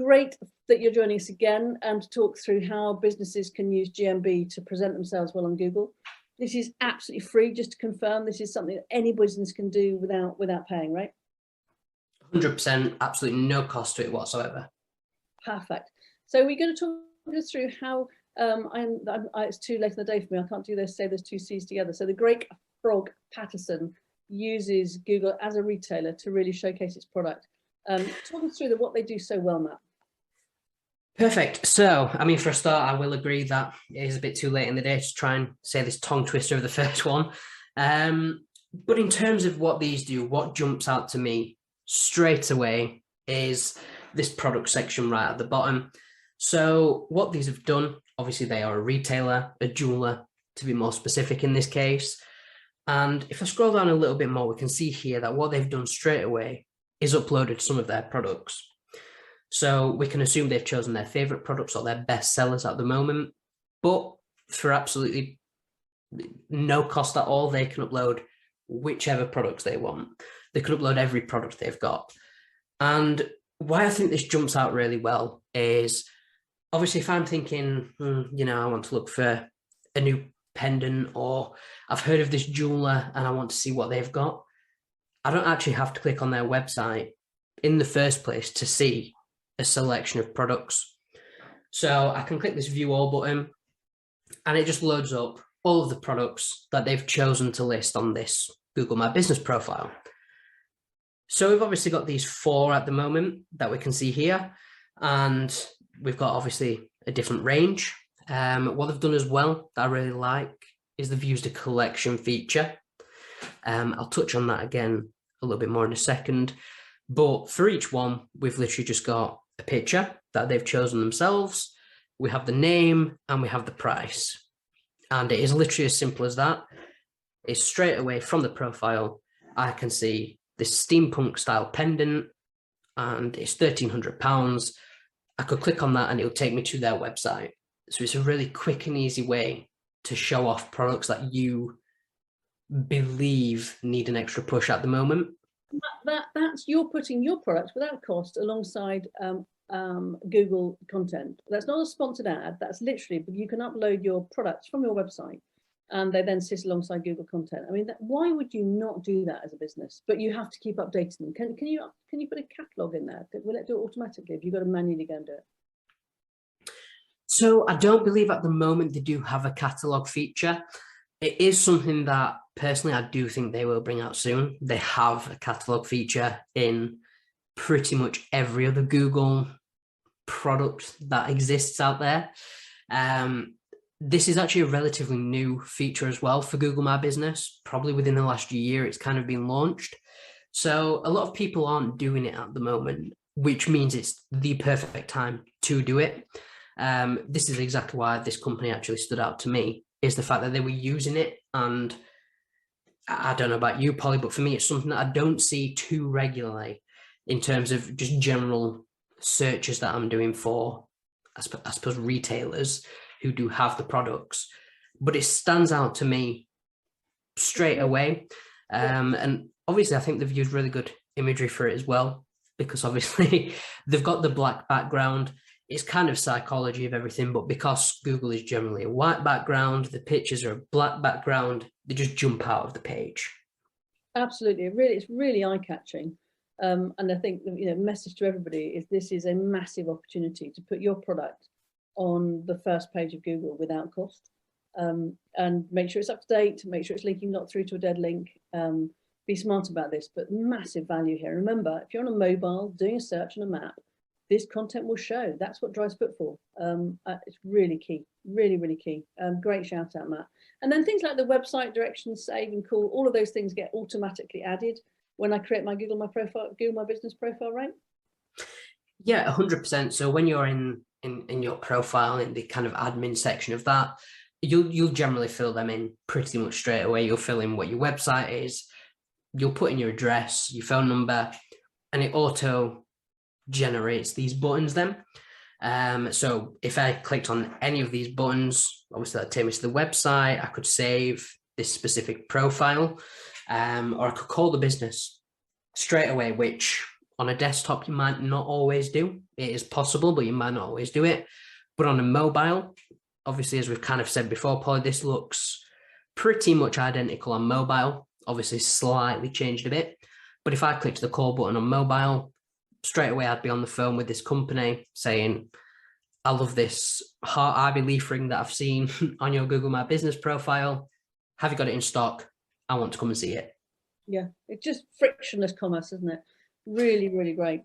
great that you're joining us again and to talk through how businesses can use GMB to present themselves well on Google. This is absolutely free, just to confirm. This is something that any business can do without paying, right? 100%, absolutely no cost to it whatsoever. Perfect. So we're going to talk us through how, it's too late in the day for me. I can't do this, say those two C's together. So the Great Frog Paterson uses Google as a retailer to really showcase its product. Talk us through what they do so well, Matt. Perfect. So, I mean, for a start, I will agree that it is a bit too late in the day to try and say this tongue twister of the first one. But in terms of what these do, what jumps out to me straight away is this product section right at the bottom. So what these have done, obviously they are a retailer, a jeweler, to be more specific in this case. And if I scroll down a little bit more, we can see here that what they've done straight away is uploaded some of their products. So we can assume they've chosen their favorite products or their best sellers at the moment, but for absolutely no cost at all, they can upload whichever products they want. They can upload every product they've got. And why I think this jumps out really well is obviously if I'm thinking, I want to look for a new pendant, or I've heard of this jeweler and I want to see what they've got, I don't actually have to click on their website in the first place to see a selection of products. So I can click this view all button and it just loads up all of the products that they've chosen to list on this Google My Business profile. So we've obviously got these 4 at the moment that we can see here, and we've got obviously a different range. What they've done as well that I really like is they've used a collection feature. I'll touch on that again a little bit more in a second, but for each one, we've literally just got a picture that they've chosen themselves. We have the name and we have the price. And it is literally as simple as that. It's straight away from the profile. I can see this steampunk style pendant and it's £1,300. I could click on that and it'll take me to their website. So it's a really quick and easy way to show off products that you believe need an extra push at the moment. That's you're putting your product without cost alongside Google content. That's not a sponsored ad. That's literally, you can upload your products from your website and they then sit alongside Google content. I mean, why would you not do that as a business? But you have to keep updating them. Can you put a catalog in there? Will it do it automatically if you've got to manually go and do it? So I don't believe at the moment they do have a catalog feature. It is something that personally I do think they will bring out soon. They have a catalog feature in pretty much every other Google product that exists out there. This is actually a relatively new feature as well for Google My Business. Probably within the last year, it's kind of been launched. So a lot of people aren't doing it at the moment, which means it's the perfect time to do it. This is exactly why this company actually stood out to me, is the fact that they were using it. And I don't know about you, Polly, but for me, it's something that I don't see too regularly in terms of just general searches that I'm doing for, I suppose, retailers who do have the products. But it stands out to me straight away. And obviously, I think they've used really good imagery for it as well, because obviously they've got the black background. It's kind of psychology of everything, but because Google is generally a white background, the pictures are a black background, they just jump out of the page. Absolutely, it's really eye-catching. And I think the message to everybody is this is a massive opportunity to put your product on the first page of Google without cost, and make sure it's up to date, make sure it's linking not through to a dead link. Be smart about this, but massive value here. Remember, if you're on a mobile doing a search on a map, this content will show. That's what drives footfall. It's really key, really key. Great shout out, Matt. And then things like the website directions, save and call, all of those things get automatically added when I create my Google My Business profile, right? Yeah, 100%. So when you're in your profile, in the kind of admin section of that, you'll generally fill them in pretty much straight away. You'll fill in what your website is, you'll put in your address, your phone number, and it auto generates these buttons then. So if I clicked on any of these buttons, obviously that'd take me to the website. I could save this specific profile, or I could call the business straight away, which on a desktop you might not always do. it is possible, but you might not always do it. But on a mobile, obviously, as we've kind of said before, Polly, this looks pretty much identical on mobile, obviously slightly changed a bit. But if I clicked the call button on mobile, straight away I'd be on the phone with this company saying, I love this heart ivy leaf ring that I've seen on your Google My Business profile. Have you got it in stock? I want to come and see it. Yeah, it's just frictionless commerce, isn't it? Really, really great.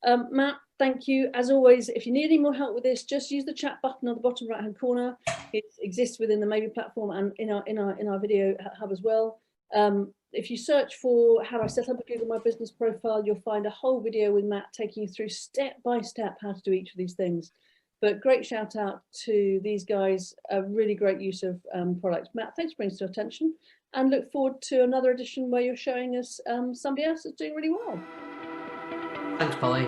Matt, thank you. As always, if you need any more help with this, just use the chat button on the bottom right-hand corner. It exists within the Maybe platform and in our video hub as well. If you search for how do I set up a Google My Business profile, you'll find a whole video with Matt taking you through step by step how to do each of these things. But great shout out to these guys, a really great use of products. Matt, thanks for bringing us to attention, and look forward to another edition where you're showing us somebody else that's doing really well. Thanks, Polly.